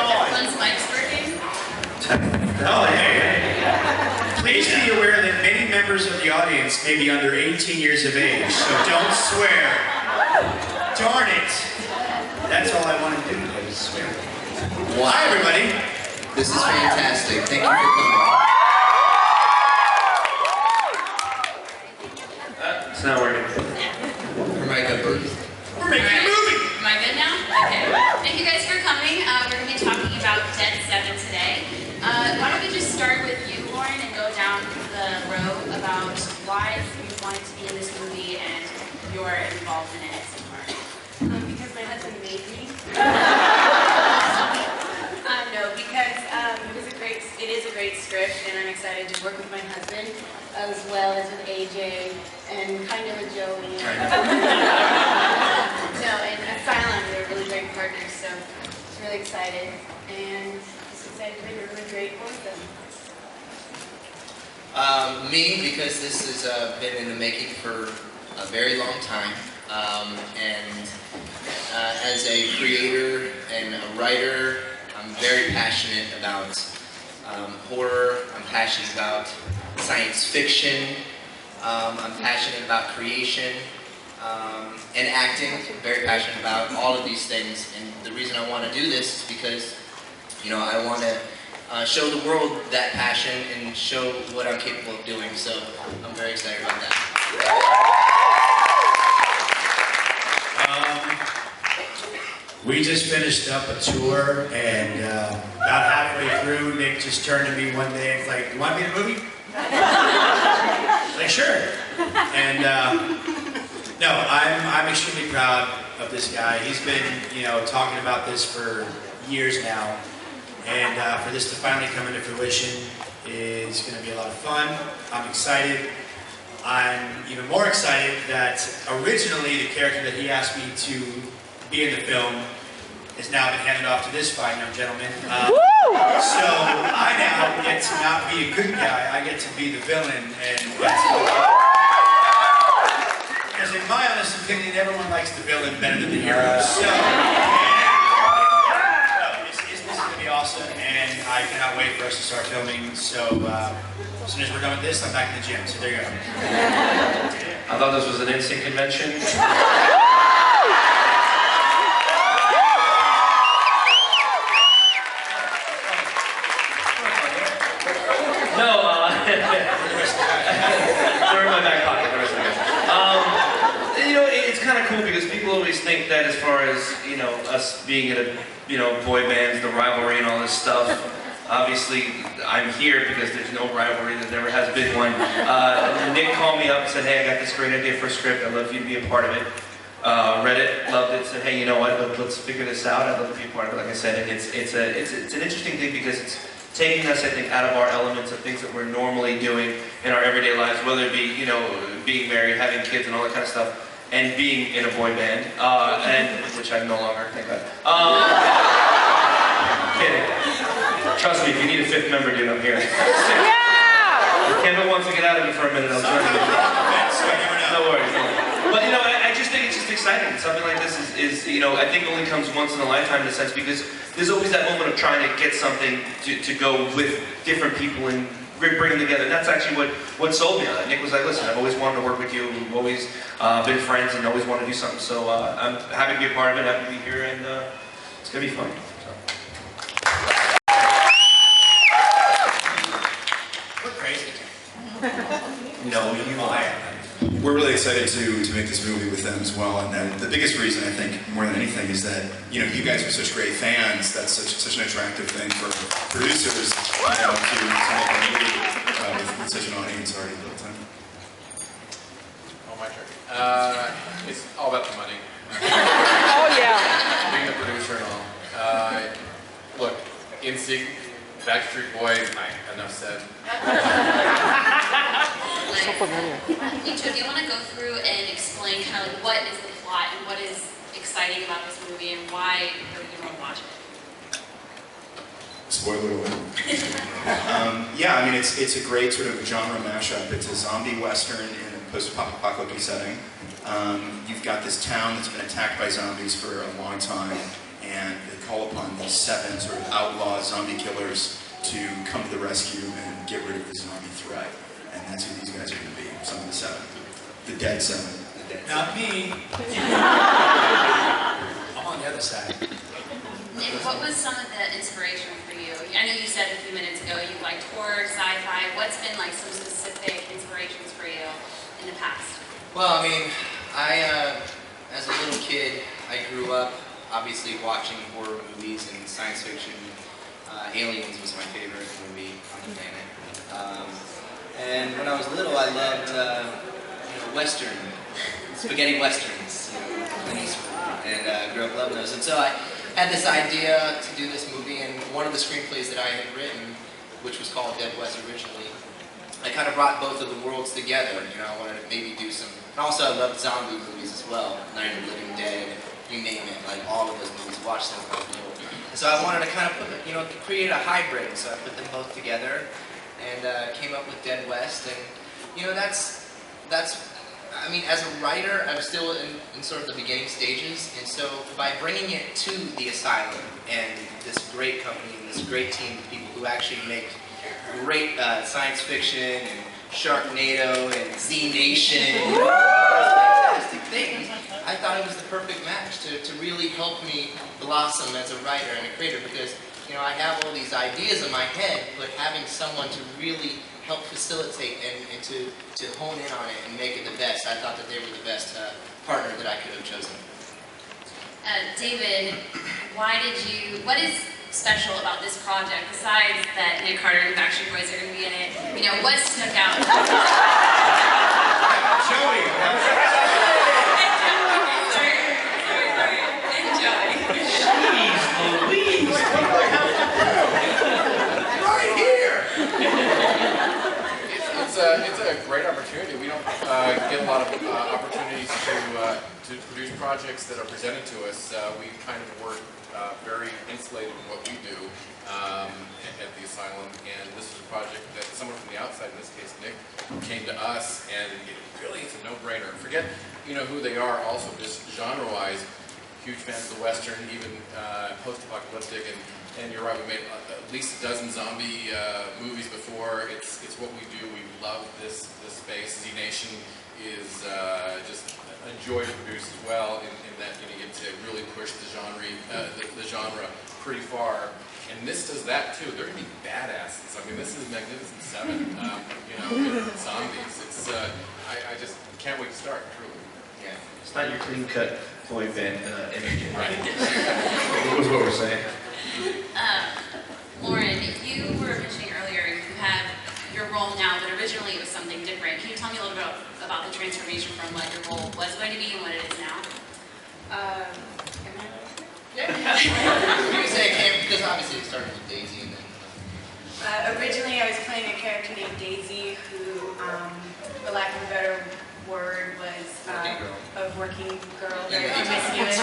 One's mic's working. Oh, hey. Please be aware that many members of the audience may be under 18 years of age, so don't swear. Darn it. That's all I want to do, is swear. Wow. Hi, everybody. This is fantastic. Thank you for coming. It's not working. We're making a movie. We're making a movie. Am I good now? Okay. Thank you guys for coming. We're going to be talking about Dead 7 today. Why don't we just start with you, Lauren, and go down the road about why you wanted to be in this movie and your involvement in it so far. Because my husband made me. No, because it is a great script, and I'm excited to work with my husband, as well as with AJ, and kind of with Joey. No, and Asylum, they're really great partners, so I'm really excited, and just excited to make a really great work with them. Me, because this has been in the making for a very long time, and as a creator and a writer, I'm very passionate about horror. I'm passionate about science fiction. I'm passionate about creation and acting. I'm very passionate about all of these things. And the reason I want to do this is because, you know, I want to show the world that passion and show what I'm capable of doing. So I'm very excited about that. We just finished up a tour, and about halfway through, Nick just turned to me one day and was like, "You want to be in a movie?" I was like, "Sure." And no, I'm extremely proud of this guy. He's been, you know, talking about this for years now, and for this to finally come into fruition is going to be a lot of fun. I'm excited. I'm even more excited that originally the character that he asked me to be in the film has now been handed off to this fine young gentleman. So I now get to not be a good guy, I get to be the villain, and that's because in my honest opinion, everyone likes the villain better than the hero. So this is going to be awesome, and I cannot wait for us to start filming. So as soon as we're done with this, I'm back in the gym. So there you go. I thought this was an instant convention. They're in my back pocket, the rest of the guys. You know, it's kind of cool because people always think that as far as, you know, us being in a, you know, boy bands, the rivalry and all this stuff, obviously I'm here because there's no rivalry, there never has been one. Nick called me up and said, "Hey, I got this great idea for a script, I'd love for you to be a part of it." Read it, loved it, said, "Hey, you know what, let's figure this out, I'd love to be a part of it," like I said, and it's an interesting thing because it's taking us, I think, out of our elements of things that we're normally doing in our everyday lives, whether it be, you know, being married, having kids, and all that kind of stuff, and being in a boy band, and which I no longer think of. Kidding. Trust me, if you need a fifth member, dude, I'm here. Yeah! Kevin wants to get out of it for a minute. I'll try to. No worries. But you know, I just think it's just exciting. Something like this is, you know, I think only comes once in a lifetime in a sense because there's always that moment of trying to get something to go with different people and bring them together. And that's actually what sold me on it. Nick was like, "Listen, I've always wanted to work with you. We've always been friends and always wanted to do something." So I'm happy to be a part of it, happy to be here, and it's going to be fun. So. We're crazy. No, we're really excited to make this movie with them as well, and the biggest reason I think more than anything is that, you know, you guys are such great fans. That's such an attractive thing for producers, you know, to make a movie with such an audience already built in. Oh, my turn. It's all about the money. Oh yeah. Being the producer and all. Look, NSYNC, Backstreet Boys, enough said. Each of you want to go through and explain kind of like what is the plot and what is exciting about this movie and why are you going to watch it? Spoiler alert. Yeah, I mean, it's a great sort of genre mashup. It's a zombie western in a post-apocalyptic setting. You've got this town that's been attacked by zombies for a long time, and they call upon these these 7 sort of outlaw zombie killers to come to the rescue and get rid of the zombie threat. And that's who these guys are going to be, some of the 7. The dead 7. Not me. I'm on the other side. Nick, what was some of the inspiration for you? I know you said a few minutes ago you liked horror, sci-fi. What's been like some specific inspirations for you in the past? Well, I mean, as a little kid, I grew up obviously watching horror movies and science fiction. Aliens was my favorite movie on the planet. And when I was little, I loved Western, spaghetti westerns, Clint Eastwood, and grew up loving those. And so I had this idea to do this movie, and one of the screenplays that I had written, which was called Dead West originally, I kind of brought both of the worlds together. I wanted to maybe do some, and also I loved zombie movies as well, Night of the Living Dead, you name it, like all of those movies, watched them when I was little. And so I wanted to kind of put, create a hybrid, so I put them both together, and came up with Dead West, and that's, I mean, as a writer, I'm still in sort of the beginning stages, and so by bringing it to the asylum and this great company and this great team of people who actually make great science fiction and Sharknado and Z Nation, fantastic things, I thought it was the perfect match to really help me blossom as a writer and a creator, because I have all these ideas in my head, but having someone to really help facilitate and to hone in on it and make it the best, I thought that they were the best partner that I could have chosen. David, what is special about this project, besides that Nick Carter and the Backstreet Boys are going to be in it? What stuck out? Joey! And Joey. Jeez Louise! What do I have to do? Right here! It's a great opportunity. We don't get a lot of opportunities to produce projects that are presented to us. We kind of work very insulated in what we do at the asylum, and this is a project that someone from the outside, in this case Nick, came to us, and it's a no-brainer. Forget who they are. Also, just genre-wise, huge fans of the Western, even post-apocalyptic, and you're right, we made at least a dozen zombie movies before. It's what we do. We love this space. Z Nation is just a joy to produce as well, in that you get to really push the genre pretty far. And this does that too. They're gonna be badasses. I mean, this is Magnificent Seven. With zombies. It's I just can't wait to start. Truly. Yeah. It's not your clean-cut boy band image, right? That was what we're saying. Lauren, you were mentioning earlier you have your role now, but originally it was something different. Can you tell me a little bit about the transformation from what your role was going to be and what it is now? You can say it came, because obviously it started with Daisy and then... Originally I was playing a character named Daisy who, for lack of a better word, was a working girl, very promiscuous.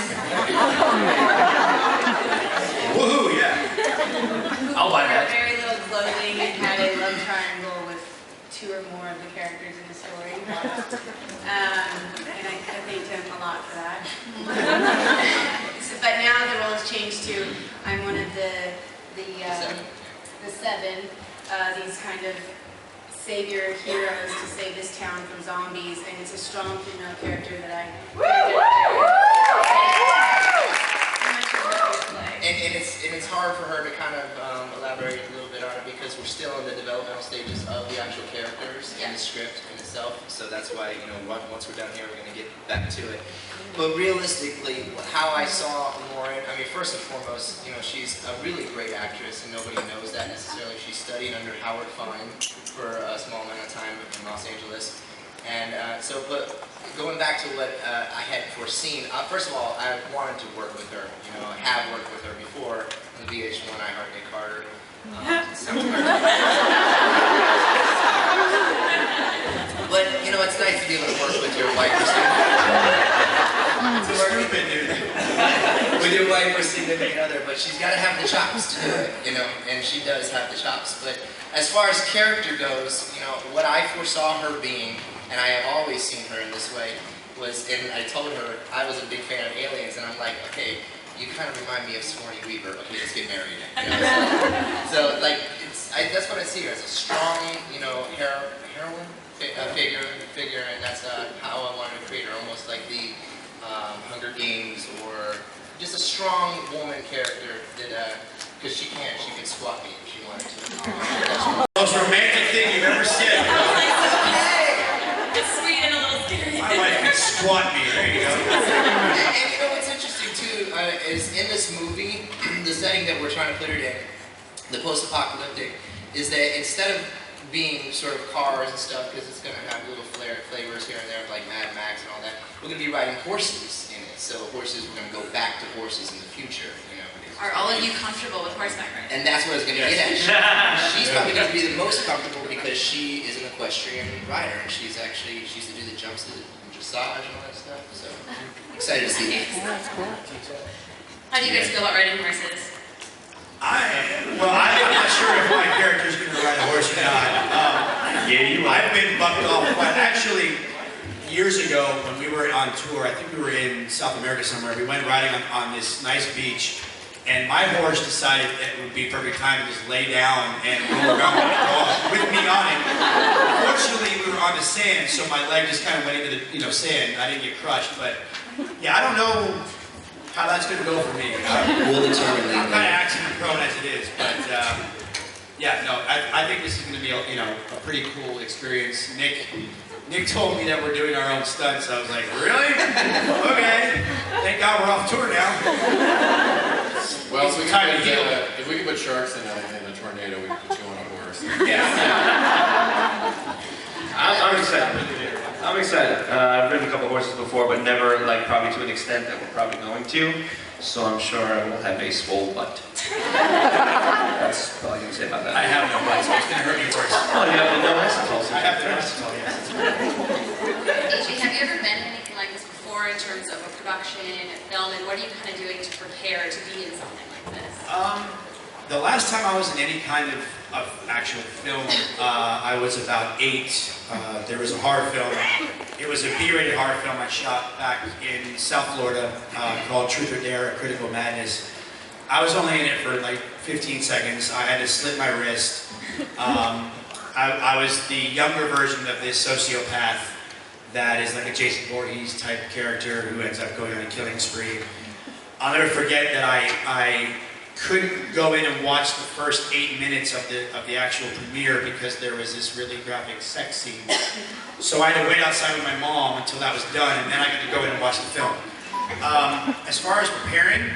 Woohoo, yeah. I'll buy that. Who wore very little clothing and had a love triangle with 2 or more of the characters in the story. And I thanked him a lot for that. But now the role has changed to, I'm one of the 7, these kind of savior heroes to save this town from zombies, and it's a strong female character that I And it's hard for her to kind of elaborate a little bit on it, because we're still in the developmental stages of the actual characters and the script in itself. So that's why, once we're done here, we're going to get back to it. But realistically, how I saw Lauren, I mean, first and foremost, she's a really great actress, and nobody knows that necessarily. She studied under Howard Fine for a small amount of time in Los Angeles. And but going back to what I had foreseen, first of all, I wanted to work with her. I have worked with her before on the VH1 I Heart Nick Carter. But it's nice to be able to work with your wife or with your wife or significant other. But she's got to have the chops to do it, and she does have the chops. But as far as character goes, what I foresaw her being, and I have always seen her in this way, was, and I told her I was a big fan of Aliens, and I'm like, okay, you kind of remind me of Sigourney Weaver. Okay, let's get married. You know? So like, that's what I see her as, a strong, you know, heroine figure, and that's how I wanted to create her, almost like the Hunger Games, or just a strong woman character that, because she can squat me if she wanted to. Most romantic thing you've ever said. It's sweet and a little scary. My wife can squat me. There you go. And you know what's interesting too is in this movie, the setting that we're trying to put it in, the post-apocalyptic, is that instead of being sort of cars and stuff, because it's going to have little flavors here and there, like Mad Max and all that, we're going to be riding horses in it. So horses, we're going to go back to horses in the future. You know, Are all of you comfortable with horseback riding? and that's what I was going to get at. She's probably going to be the most comfortable because she is an equestrian rider, and she used to do the jumps, the dressage, and all that stuff. So excited to see it. How do you guys feel about riding horses? I'm not sure if my character's going to ride a horse or not. I've been bucked off, but actually, years ago when we were on tour, I think we were in South America somewhere, we went riding on this nice beach, and my horse decided it would be perfect time to just lay down and roll around with me on it. Fortunately, we were on the sand, so my leg just kind of went into the sand. I didn't get crushed, but yeah, I don't know how that's going to go for me. We'll determine that. I'm kind of accident prone as it is, but yeah, no, I think this is going to be a pretty cool experience. Nick told me that we're doing our own stunts. I was like, really? Okay. Thank God we're off tour now. Well, so if we could put sharks in a tornado, we could put you on a horse. Yeah. I'm excited. I'm excited. I've ridden a couple horses before, but never probably to an extent that we're probably going to. So I'm sure I will have a swole butt. That's all I can say about that. I have no butt, so it's going to hurt me worse. Oh, you have no acetals. I have no acetals, yes. AJ, have you ever been in anything like this before in terms of a production, film, and what are you kind of doing to prepare to be in something like this? The last time I was in any kind of actual film, I was about 8. There was a horror film. It was a B-rated horror film I shot back in South Florida called Truth or Dare, A Critical Madness. I was only in it for like 15 seconds. I had to slit my wrist. I was the younger version of this sociopath that is like a Jason Voorhees type character who ends up going on a killing spree. I'll never forget that I couldn't go in and watch the first 8 minutes of the actual premiere because there was this really graphic sex scene. So I had to wait outside with my mom until that was done, and then I got to go in and watch the film. As far as preparing,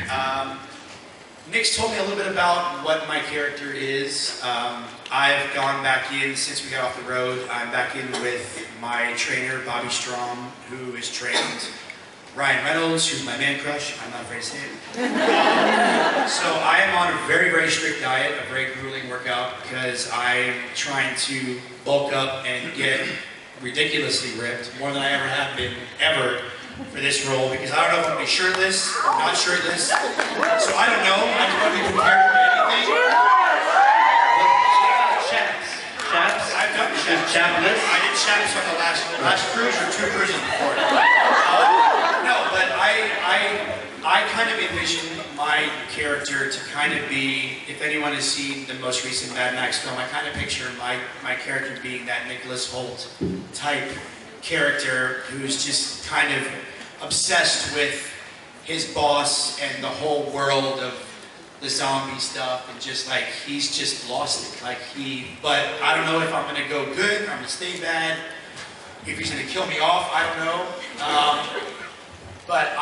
Nick's told me a little bit about what my character is. I've gone back in since we got off the road. I'm back in with my trainer, Bobby Strom, who is trained Ryan Reynolds, who's my man crush. I'm not afraid to say it. So I am on a very, very strict diet, a very grueling workout, because I'm trying to bulk up and get ridiculously ripped, more than I ever have been, ever, for this role, because I don't know if I'm going to be shirtless or not shirtless. So I don't know. I just want to be prepared for anything. Chaps. I've done chaps. Chapless? I did chaps on the last cruise or 2 cruises before. No, but I kind of envision my character to kind of be, if anyone has seen the most recent Mad Max film, I kind of picture my character being that Nicholas Hoult type character who's just kind of obsessed with his boss and the whole world of the zombie stuff, and just like he's just lost it. But I don't know if I'm gonna go good or I'm gonna stay bad. If he's gonna kill me off, I don't know. But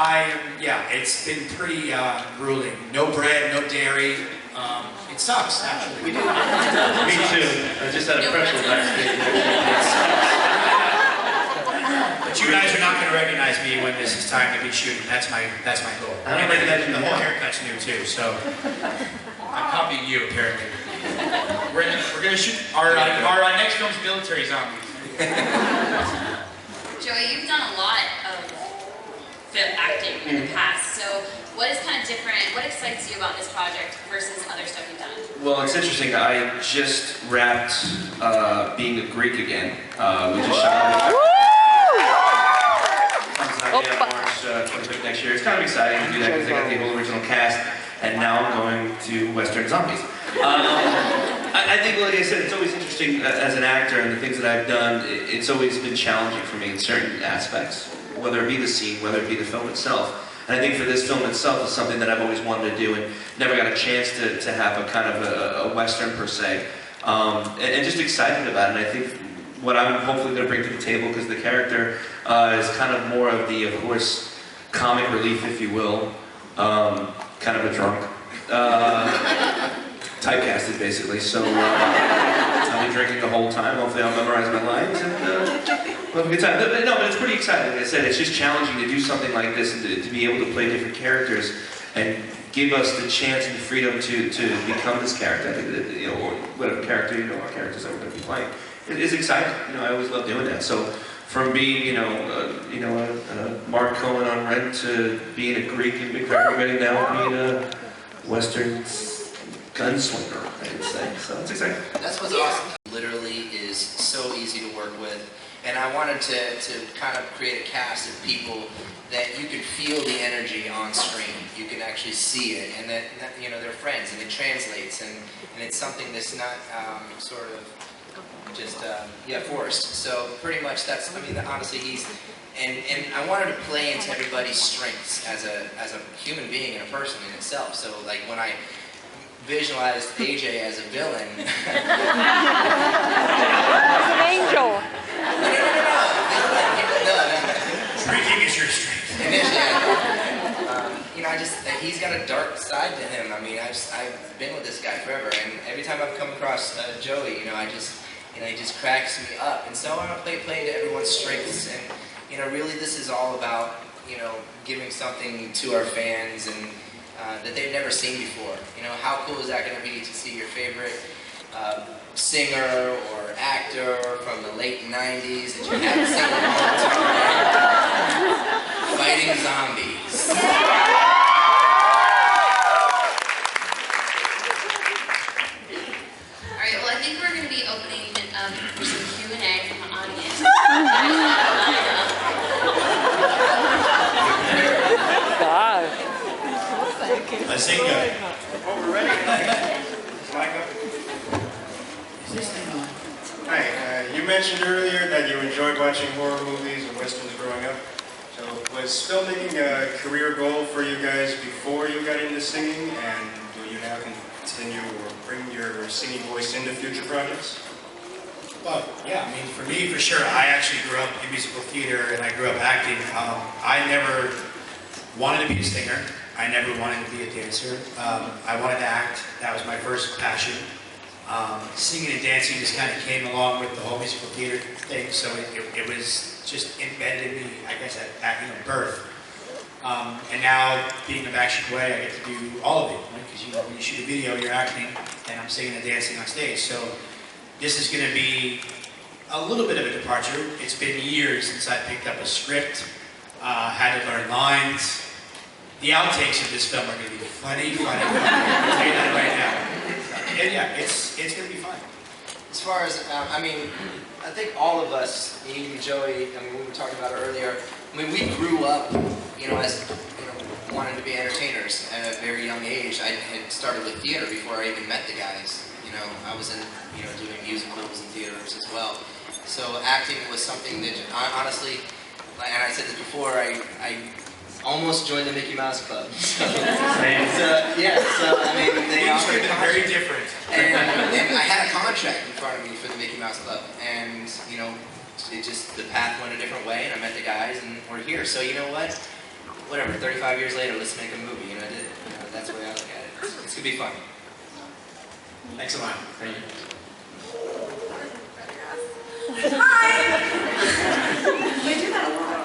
it's been pretty grueling. No bread, no dairy. It sucks, actually. Me too. I just had a pretzel backstage. But you guys are not going to recognize me when this is time to be shooting. That's my goal. And the whole haircut's new too, so I'm copying you apparently. We're going to shoot our next film's military zombies. Joey, you've done a lot of film acting in the past, so what is kind of different, what excites you about this project versus other stuff you've done? Well, it's interesting. I just wrapped being a Greek again. We just shot March 25th next next year. It's kind of exciting to do that because I got the whole original cast, and now I'm going to Western zombies. I think, like I said, it's always interesting as an actor and the things that I've done. It's always been challenging for me in certain aspects, whether it be the scene, whether it be the film itself. And I think for this film itself is something that I've always wanted to do and never got a chance to have a kind of a Western per se. And just excited about it. And I think what I'm hopefully going to bring to the table, because the character is kind of more of the, of course, comic relief, if you will, kind of a drunk. Typecasted, basically, so I'll be drinking the whole time. Hopefully I'll memorize my lines and we'll have a good time. But it's pretty exciting. Like I said, it's just challenging to do something like this and to be able to play different characters and give us the chance and the freedom to become this character. I think that, you know, or whatever character, you know, our characters that we're going to be playing. It is exciting. You know, I always love doing that. So from being, Mark Cohen on Rent to being a Greek in McLean, and now being a Western gunslinger, I would say. So it's exciting. That's what's awesome. Literally is so easy to work with. And I wanted to kind of create a cast of people that you could feel the energy on screen. You can actually see it, and that you know, they're friends, and it translates, and it's something that's not sort of just forced. So pretty much that's, I mean, honestly, and I wanted to play into everybody's strengths as a human being and a person in itself. So like when I visualized AJ as a villain. As an angel. No. Drinking is your strength. He's got a dark side to him. I mean, I've been with this guy forever, and every time I've come across Joey, he just cracks me up. And so I want to play to everyone's strengths, and really this is all about giving something to our fans and. That they've never seen before. How cool is that going to be to see your favorite singer or actor from the late 90s that you haven't seen in a long time fighting zombies? Alright, well I think we're going to be opening it up for some Q&A from the audience. Let's sing good. Oh, we're ready? Hi, you mentioned earlier that you enjoyed watching horror movies and westerns growing up. So was filmmaking a career goal for you guys before you got into singing? And will you now continue or bring your singing voice into future projects? Well, yeah, I mean, for me, for sure, I actually grew up in musical theater and I grew up acting. I never wanted to be a singer. I never wanted to be a dancer. I wanted to act. That was my first passion. Singing and dancing just kind of came along with the whole musical theater thing, so it was just embedded in me, I guess, at birth. And now, being a Backstreet Boy, I get to do all of it, because when you shoot a video, you're acting, and I'm singing and dancing on stage. So this is going to be a little bit of a departure. It's been years since I picked up a script, had to learn lines. The outtakes of this film are going to be funny. I'll tell you that right now. And yeah, it's going to be fun. As far as, I think all of us, even Joey, we were talking about it earlier, we grew up, as, wanting to be entertainers at a very young age. I had started with theater before I even met the guys. I was in, doing musicals and theaters as well. So acting was something that, honestly, and I said this before, I almost joined the Mickey Mouse Club. They offered a very different. And I had a contract in front of me for the Mickey Mouse Club, and it just, the path went a different way, and I met the guys, and we're here. So you know what? Whatever. 35 years later, let's make a movie. That's the way I look at it. It's gonna be fun. Thanks a lot. Thank you. Hi. We do that a lot.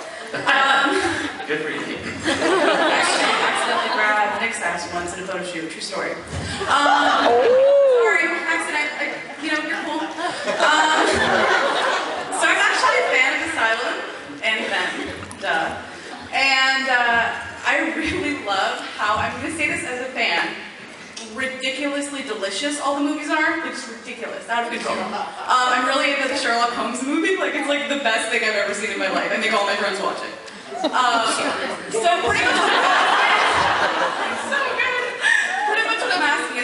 Good for you. Actually, I accidentally grabbed Nick's ass once in a photo shoot. True story. Sorry, accident. You're cool. So I'm actually a fan of Asylum and them, duh. And I really love how, I'm going to say this as a fan, ridiculously delicious all the movies are. Like, just ridiculous, out of control. I'm really into the Sherlock Holmes movie. Like, it's like the best thing I've ever seen in my life. I think all my friends watch it. So pretty much, so good. Pretty much what I'm asking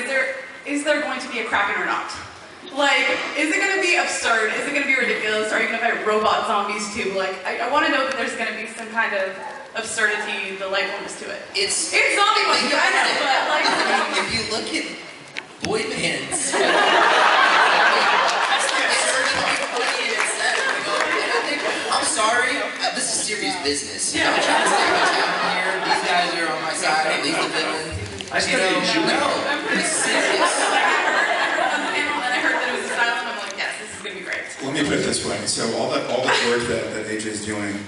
is there going to be a Kraken or not? Like, is it going to be absurd? Is it going to be ridiculous? Are you going to fight robot zombies too? Like, I want to know that there's going to be some kind of absurdity, delightfulness to it. It's zombie monkey, I know, but like, if you look at boy bands, I'm sorry, this is serious business. I'm trying to stay my town here. These guys are on my side. At least the villain. I still need you. No, it's serious. Let me put it this way. So all that work that AJ's doing,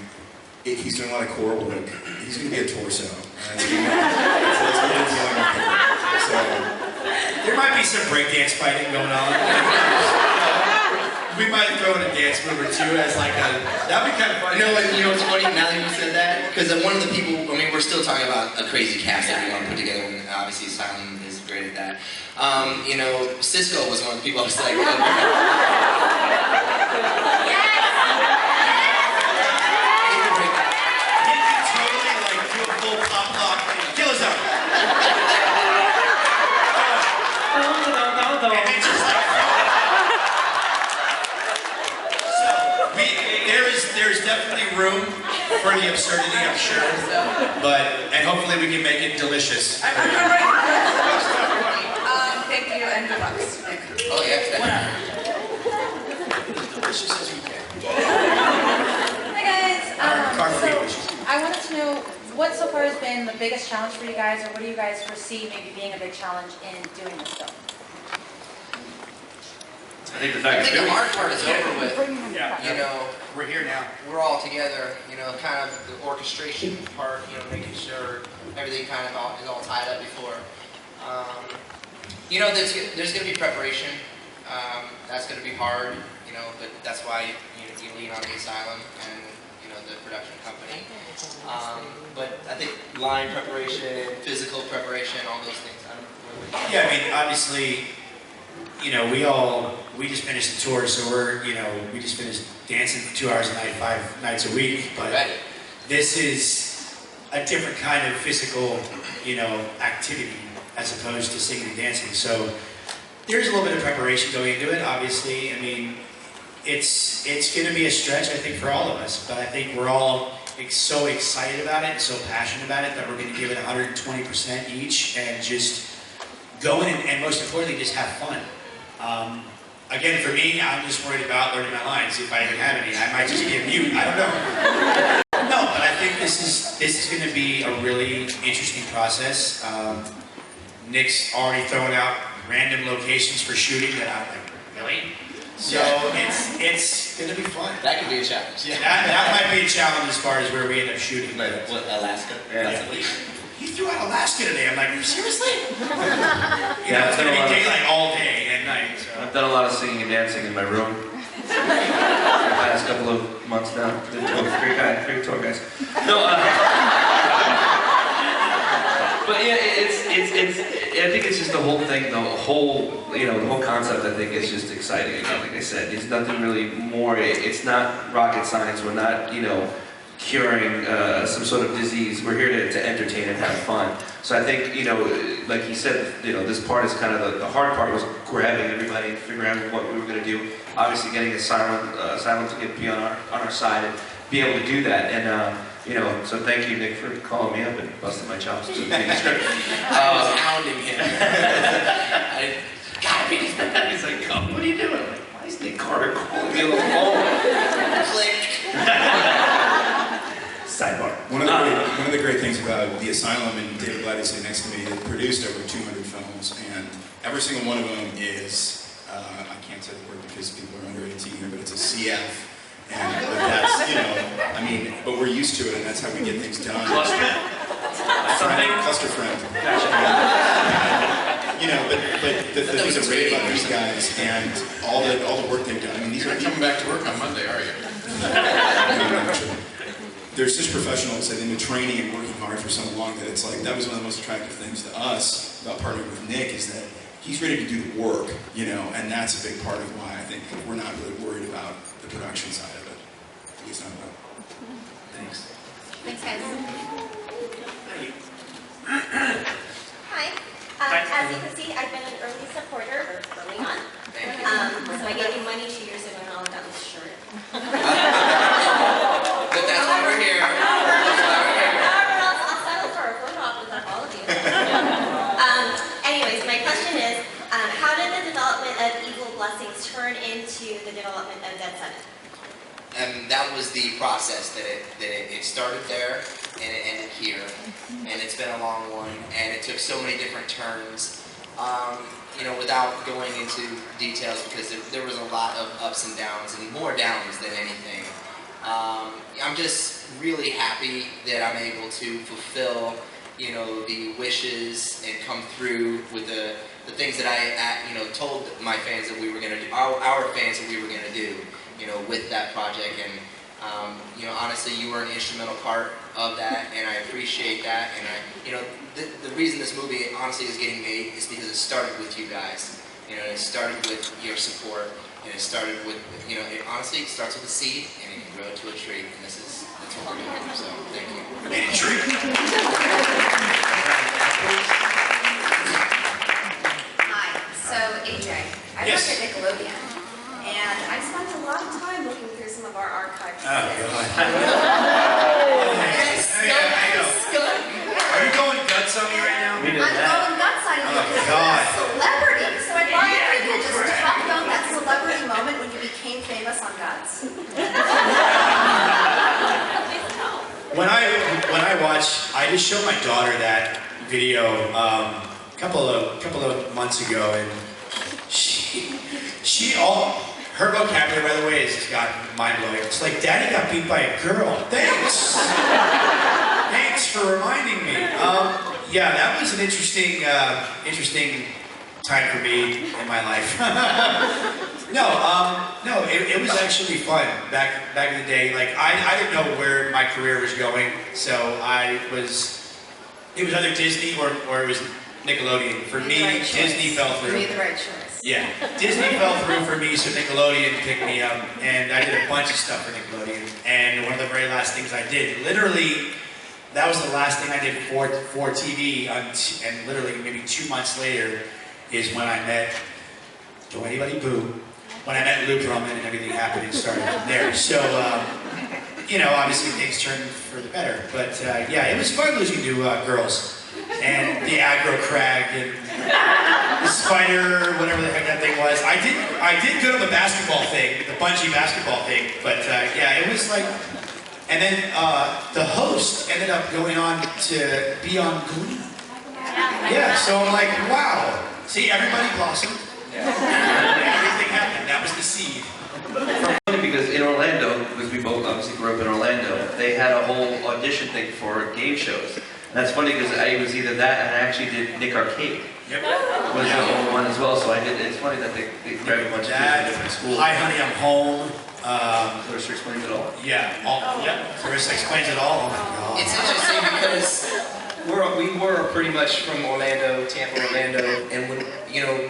he's doing a lot of core work. He's going to be a torso. That's what we're dealing with here. So there might be some breakdance fighting going on. We might throw in a dance move or two as like that'd be kind of funny. You know what's funny now that you said that? Because one of the people, I mean, we're still talking about a crazy cast that we want to put together, and obviously Asylum is great at that. Cisco was one of the people I was like, there's definitely room for the absurdity, I'm sure, and hopefully we can make it delicious. Thank you, and good luck, Nick. Oh yeah, Delicious as you can. Hi guys. So I wanted to know what so far has been the biggest challenge for you guys, or what do you guys foresee maybe being a big challenge in doing this film? I think the hard part is over with. Yeah. We're here now. We're all together. Kind of the orchestration part. Making sure everything kind of is all tied up before. There's going to be preparation. That's going to be hard. But that's why you lean on the Asylum and the production company. But I think line preparation, physical preparation, all those things. Yeah, I mean, obviously, we just finished the tour, so we just finished dancing for 2 hours a night, 5 nights a week, but this is a different kind of physical, activity as opposed to singing and dancing. So there's a little bit of preparation going into it, obviously. I mean, it's going to be a stretch, I think, for all of us, but I think we're all so excited about it and so passionate about it that we're going to give it 120% each and just go in and most importantly, just have fun. Again, for me, I'm just worried about learning my lines. If I even have any, I might just be a mute. I don't know. No, but I think this is going to be a really interesting process. Nick's already thrown out random locations for shooting that I'm like, really? So it's going to be fun. That could be a challenge. Yeah, that might be a challenge as far as where we end up shooting. Like what, Alaska? Yeah. You threw out Alaska today. I'm like, seriously? Yeah, it's going to be daylight all day and night. So. I've done a lot of singing and dancing in my room. The last couple of months now. Great tour, guys. No, but yeah, I think it's just the whole thing, the whole concept. I think is just exciting. Again, like I said, it's nothing really more. It's not rocket science. We're not, curing some sort of disease. We're here to entertain and have fun. So I think, like he said, this part is kind of the hard part was grabbing everybody and figuring out what we were going to do. Obviously, getting Asylum to be on our side and be able to do that. And so thank you, Nick, for calling me up and busting my chops to make the script. I was hounding him. He's like, oh, what are you doing? I'm like, why is Nick Carter calling me on the phone? Click. Sidebar. One of the great things about the Asylum, and David Glad is sitting next to me, it produced over 200 films, and every single one of them is, I can't say the word because people are under 18 here, but it's a CF. And that's, but we're used to it, and that's how we get things done. Cluster? Cluster friend. Gotcha. But the things that great about these guys and all the work they've done. I mean, these are coming back to work on Monday, are you? They're such professionals, and they've been training and working hard for so long that it's like that was one of the most attractive things to us about partnering with Nick is that he's ready to do the work, and that's a big part of why I think we're not really worried about the production side of it. At least not about. Thanks. Thanks, guys. Hi. As you can see, I've been an early supporter, or early on. So I gave you money 2 years ago and all I got was shirt. But that's why we're here. However else, I'll settle for a photo op with all of you. Anyways, my question is, how did the development of Evil Blessings turn into the development of Dead Seven? And that was the process that it started there and it ended here, and it's been a long one, and it took so many different turns. You know, without going into details, because there was a lot of ups and downs, and more downs than anything. I'm just really happy that I'm able to fulfill, you know, the wishes and come through with the things that I, you know, told my fans that we were going to do, our fans that we were going to do, you know, with that project. And, you know, honestly, you were an instrumental part of that, and I appreciate that. And you know, the reason this movie honestly is getting made is because it started with you guys. You know, it started with your support, and it started with, you know, honestly, it starts with a seed, and it can grow to a tree, and that's what we're doing, so thank you. Made a tree. Hi, so AJ, I Yes. work at Nickelodeon, and I spent a lot of time looking through some of our archive Oh, God. Are you going guts on me right now? I'm going nuts on you because you're God. a celebrity. So I'd like if you could just talk about that celebrity moment when you became famous on Guts. When I watch, I just showed my daughter that video a couple of months ago, and her vocabulary, by the way, has just gotten mind-blowing. It's like, Daddy got beat by a girl. Thanks. Thanks for reminding me. Yeah, that was an interesting time for me in my life. No, it was actually fun back in the day. Like I didn't know where my career was going, so it was either Disney or it was Nickelodeon. For me, Disney fell through. You made the right choice. Yeah, Disney fell through for me, so Nickelodeon picked me up, and I did a bunch of stuff for Nickelodeon. And one of the very last things I did, literally, that was the last thing I did for TV, and literally maybe 2 months later is when I met, don't anybody boo, when I met Lou Drummond and everything happened and started from there. So, you know, obviously things turned for the better. But yeah, it was fun losing to girls. And the aggro crag and the spider, whatever the heck that thing was. I did good on the basketball thing, the bungee basketball thing. But yeah, it was like, and then the host ended up going on to be on Glee. Yeah, so I'm like, wow. See, everybody blossomed. Everything happened. That was the seed. Funny because in Orlando, because we both obviously grew up in Orlando, they had a whole audition thing for game shows. And that's funny because I was either that and I actually did Nick Arcade. Yep. Was the only one as well, so I did. It's funny that they grabbed a bunch of kids from different schools. Hi, honey, I'm home. Clarissa explains it all. Yeah. Yep. Clarissa explains it all. Oh my God. It's interesting because we were pretty much from Orlando, Tampa, Orlando, and when, you know,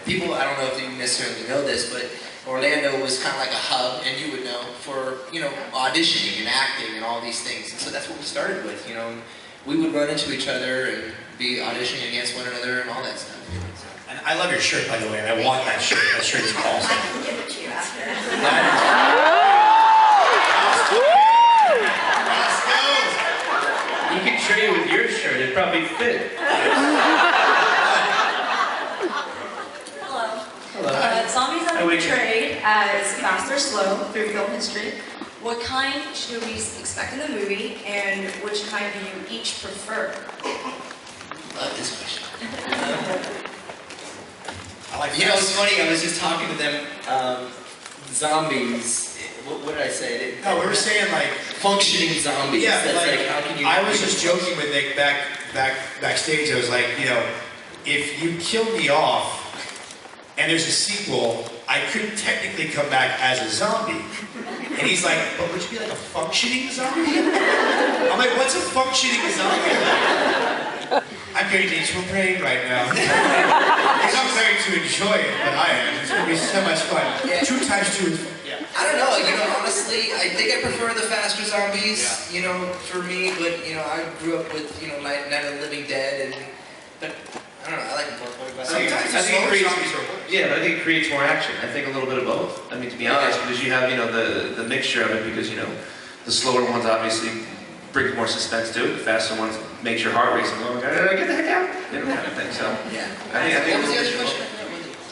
people, I don't know if you necessarily know this, but Orlando was kind of like a hub, and you would know, for, you know, auditioning and acting and all these things. And so that's what we started with, you know. We would run into each other and be auditioning against one another and all that stuff. And I love your shirt, by the way. I want that shirt. That shirt is awesome. I can give it to you after. You can trade with your shirt, it probably fit. Hello. Zombies are portrayed as fast or slow through film history. What kind should we expect in the movie, and which kind do you each prefer? Love this question. You know, it's funny, I was just talking to them, zombies, what did I say? No, we were saying like functioning zombies. Yeah, that's like how can you? I was just joking with Nick backstage. I was like, you know, if you kill me off and there's a sequel, I could technically come back as a zombie. And he's like, but would you be like a functioning zombie? I'm like, what's a functioning zombie? I'm going to eat your brain right now. He's not going to enjoy it, but I am. It's going to be so much fun. Yeah. 2 times 2 is fun. Yeah. I don't know, honestly, I think I prefer the faster zombies, for me, but, I grew up with, Night of the Living Dead, but, I don't know, I like them both. But I think it creates more action. I think a little bit of both. I mean, to be honest, because you have, the mixture of it, because, the slower ones obviously brings more suspense to it, the faster ones makes your heart race and go, get the heck out, kind of thing, so. Yeah. I think What was the other question?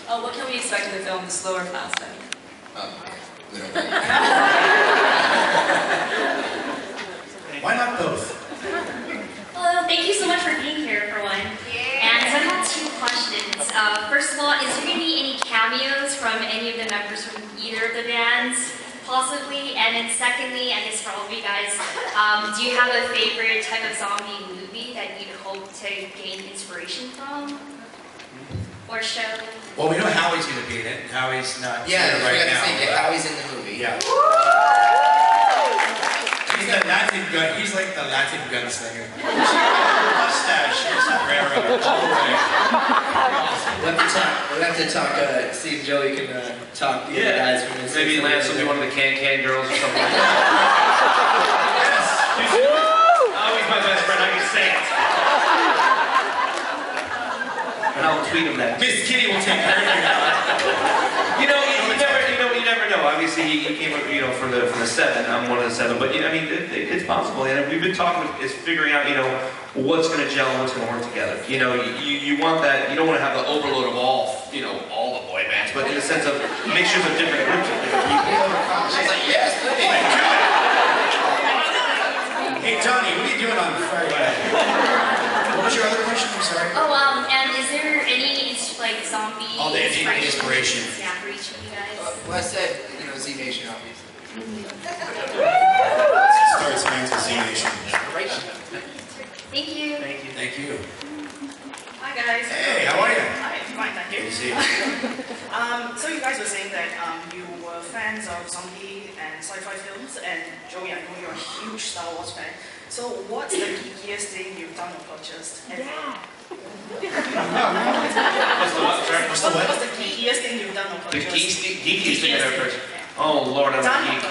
Oh, what can we expect in the film, the slower or faster? We don't know. Why not both? Well, thank you so much for being here, for one. And so I have two questions. First of all, is there going to be any cameos from any of the members from either of the bands? Possibly. And then secondly, I guess for all of you guys, do you have a favorite type of zombie movie that you'd hope to gain inspiration from? Or show? Well, we know Howie's going to be in it. Howie's not Yeah, here right now. Howie's in the movie. Yeah. He's the Latin gun. He's like the Latin gunslinger. Mustache, sombrero, all the way. We'll have to talk. See if Joey can talk the other guys from this. Maybe Lance will be one of the Can girls or something like that. Yes. Oh, he's my best friend. I can say it. And I'll tweet him that. Miss Kitty will take care of you now. You never know. Obviously, he came up, for the 7. I'm one of the 7. But it's possible. And we've been talking is figuring out, what's going to gel and what's going to work together. You want that. You don't want to have the overload of all the boy bands, but in the sense of mixtures of different groups of different people. She's like, yes, Hey, Johnny, what are you doing on Friday? What was your other question? I'm sorry. Oh, and is there any zombie inspiration? Yeah, for each of you guys. Well, I said, Z Nation, obviously. Starts fans with Z Nation. Thank you. Thank you. Thank you. Hi guys. Hey, how are you? Hi, fine, thank you. Good to see you. So you guys were saying that you were fans of zombie and sci-fi films, and Joey, I know you're a huge Star Wars fan. So what's the geekiest thing you've done or purchased? What's the what? Sorry, what's the what? What's the geekiest thing you've done or The purchased? geekiest thing I've ever purchased. Oh Lord, I'm a geek.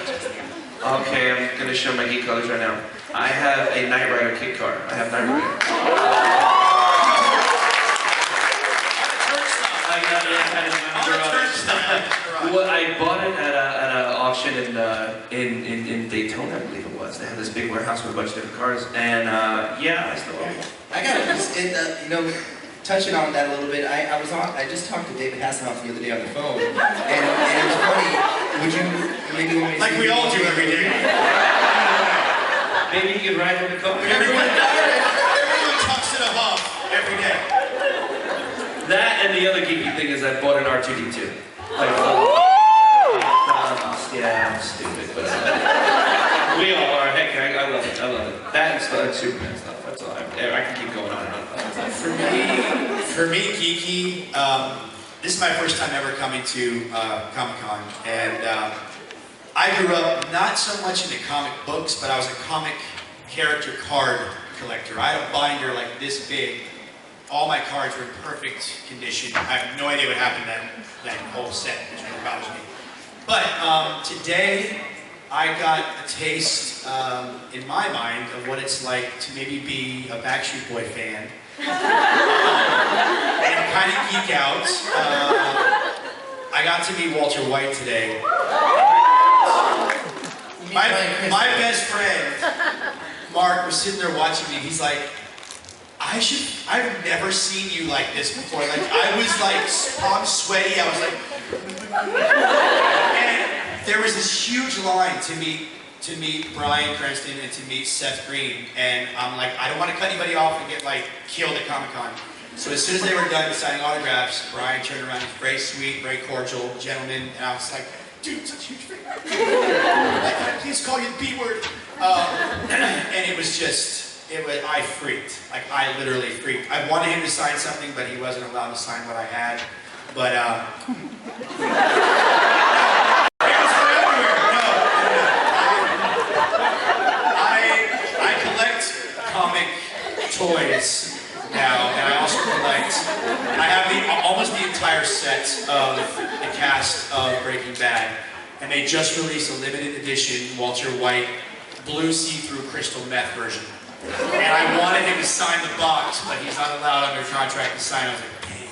Okay, I'm gonna show my geek colors right now. I have a Knight Rider kit car. I have Knight Rider. Well, I bought it at an auction in Daytona, I believe it was. They had this big warehouse with a bunch of different cars, and yeah, I still own it. I got it. Touching on that a little bit, I just talked to David Hasselhoff the other day on the phone, and it was funny. Would you maybe want me to like we all do every day? Maybe you could ride in the car. Everyone talks it off every day. That and the other geeky thing is I bought an R2-D2. Yeah, I'm stupid, but we all are. Heck, I love it. I love it. That and stuff, Superman stuff. That's all. I can keep going on and on. For me, geeky. This is my first time ever coming to Comic-Con, and I grew up not so much into comic books, but I was a comic character card collector. I had a binder like this big. All my cards were in perfect condition. I have no idea what happened to that whole set, which really bothers me. But today, I got a taste, in my mind, of what it's like to maybe be a Backstreet Boy fan. And kind of geek out. I got to meet Walter White today. My best friend, Mark, was sitting there watching me. He's like, I've never seen you like this before. Like, I was like, I'm sweaty. I was like, and there was this huge line to meet Bryan Cranston and to meet Seth Green. And I'm like, I don't want to cut anybody off and get like killed at Comic-Con. So as soon as they were done signing autographs, Bryan turned around, he was very sweet, very cordial, gentleman, and I was like, dude, such a huge fan. Can I please call you the B word? And it was just, I freaked. Like, I literally freaked. I wanted him to sign something, but he wasn't allowed to sign what I had. But, it was for everywhere. No. I collect comic toys now, and I also collect, I have almost the entire set of the cast of Breaking Bad. and they just released a limited edition Walter White blue see-through crystal meth version. And I wanted him to sign the box, but he's not allowed under contract to sign. I was like, dang.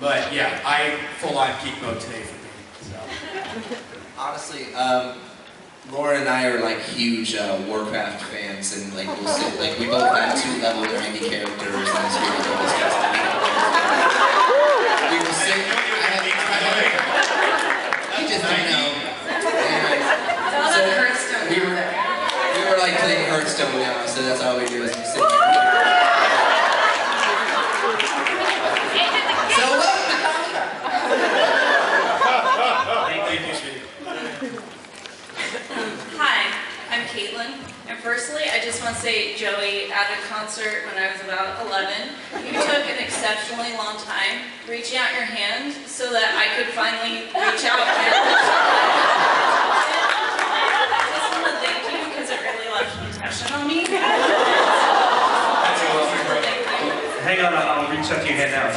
But yeah, I full-on geek mode today for me. So. Honestly, Laura and I are like huge Warcraft fans, and like we'll sit, like we both have 2-level 90 characters, and it's really cool. We will sit. You just don't know. And, we were like playing Hearthstone now, so that's all we do is we sit. So Thank you, sweetie. Hi, I'm Caitlin, and firstly, I just want to say, Joey, at a concert when I was about 11, you took an exceptionally long time reaching out your hand so that I could finally reach out and I just want to thank you because it really left an impression on me. Hang on, I'll reach out to your hand now.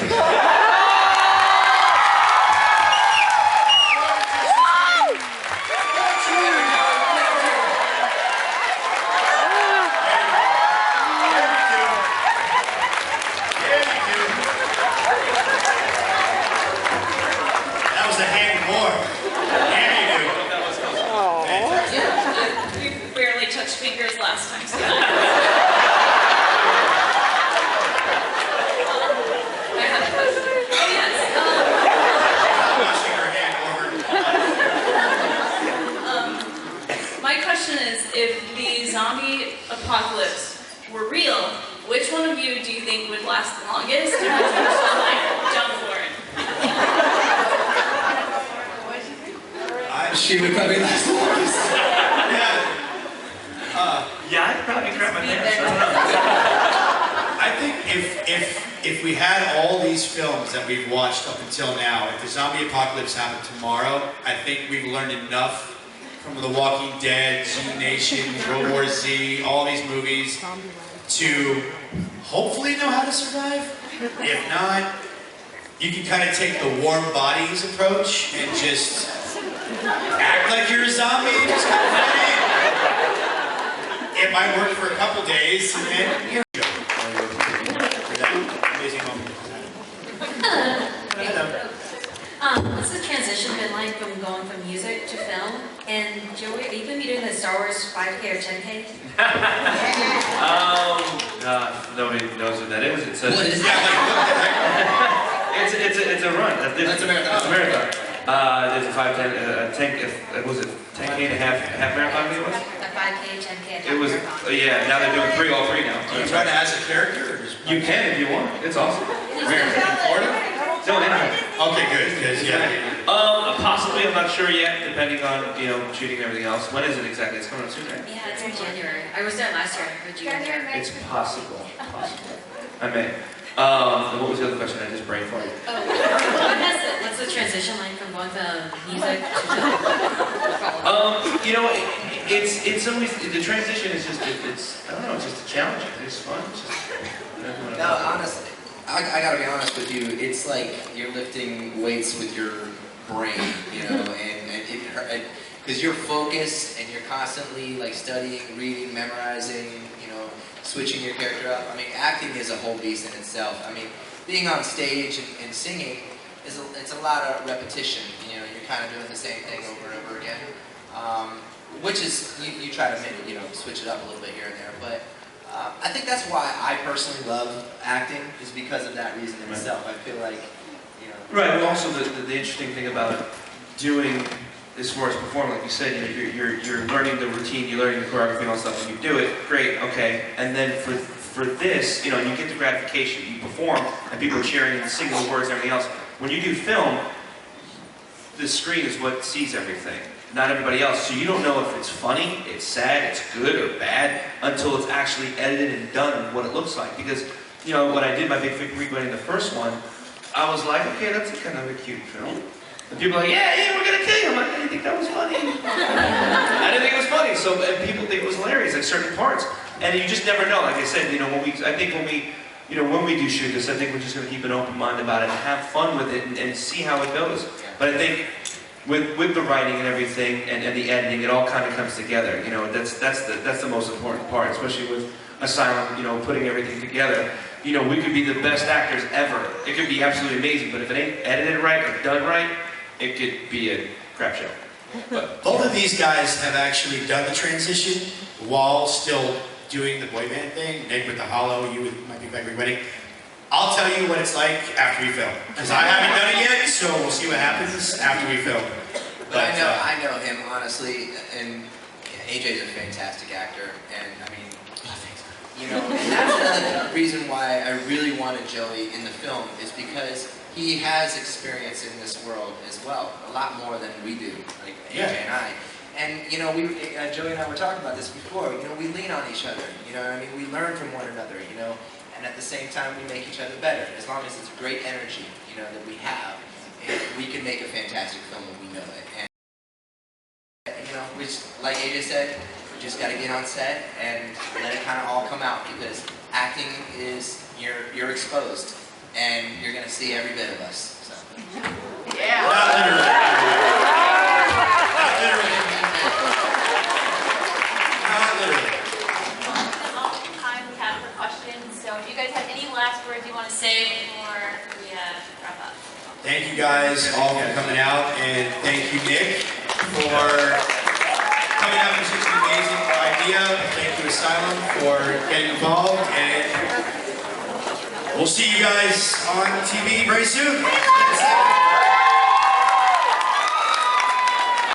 Fingers last time. So. My question is, if the zombie apocalypse were real, which one of you do you think would last the longest? And which one would like jump for it? She would probably last the longest. Yeah, I'd probably grab my pants. I think if we had all these films that we've watched up until now, if the zombie apocalypse happened tomorrow, I think we've learned enough from The Walking Dead, Z Nation, World War Z, all these movies, to hopefully know how to survive. If not, you can kind of take the warm bodies approach and just act like you're a zombie and just kind of fit in. It might work for a couple days, and then here we go. For that amazing moment. Hello. What's the transition been like from going from music to film? And Joey, are you going to be doing the Star Wars 5K or 10K? Nobody knows what that is. It's a, what is that? it's a run. That's a marathon. It's a marathon. There's a 5, 10, 10, was it 10K and a half marathon? I think it was. 5K, 10K, It was, yeah, now they're doing all three now. Do you run as a character? Or just you can if you want. It's awesome. Where? In Florida? No, in Okay, good. Because yeah. Possibly, I'm not sure yet, depending on shooting and everything else. When is it exactly? It's coming up soon, right? Yeah, it's in January. I was there last year. Would you go there? It's possible. I may. What was the other question? I just brain farted. What's the transition like from going from music to it's always, the transition is just, it's I don't know, it's just a challenge. It's fun. It's just, no, honestly, I gotta be honest with you, it's like you're lifting weights with your brain, and because you're focused and you're constantly like studying, reading, memorizing, switching your character up. I mean, acting is a whole beast in itself. I mean, being on stage and singing it's a lot of repetition. You're kind of doing the same thing over and over again, which is you try to make switch it up a little bit here and there. But I think that's why I personally love acting, is because of that reason in itself. I feel like Right. Well, also the interesting thing about doing as far as performing, like you said, you're learning the routine, you're learning the choreography and all that stuff, and you do it, great, okay. And then for this, you get the gratification, you perform, and people are cheering and singing the words and everything else. When you do film, the screen is what sees everything, not everybody else. So you don't know if it's funny, it's sad, it's good or bad, until it's actually edited and done and what it looks like. Because, when I did my big wedding, the first one, I was like, okay, that's kind of a cute film. And people are like, yeah, we're gonna kill you. I'm like, I didn't think that was funny. I didn't think it was funny. So, and people think it was hilarious, like certain parts. And you just never know. Like I said, when we do shoot this, I think we're just gonna keep an open mind about it and have fun with it and see how it goes. But I think with the writing and everything and the editing, it all kind of comes together. You know, that's the most important part, especially with Asylum. You know, putting everything together. You know, we could be the best actors ever. It could be absolutely amazing, but if it ain't edited right or done right, it could be a crap show. But both of these guys have actually done the transition while still doing the boy band thing. Nick with the hollow, you with My Big Bang Wedding. I'll tell you what it's like after we film, because I haven't done it yet, so we'll see what happens after we film. But I know him honestly, and AJ's a fantastic actor, and I mean, you know, and that's another reason why I really wanted Joey in the film, is because he has experience in this world as well, a lot more than we do, like AJ and I. And you know, Joey and I were talking about this before. You know, we lean on each other. You know what I mean? We learn from one another. You know, and at the same time, we make each other better. As long as it's great energy, you know, that we have, and we can make a fantastic film if we know it. And you know, like AJ said, we just got to get on set and let it kind of all come out, because acting is you're exposed, and you're gonna see every bit of us. So. Yeah. Not literally. Not literally. Not literally. All the time we have for questions. So if you guys have any last words you want to say before we wrap up. Thank you guys all for coming out, and thank you, Nick, for coming up with such an amazing idea. Thank you, Asylum, for getting involved, and we'll see you guys on TV very soon.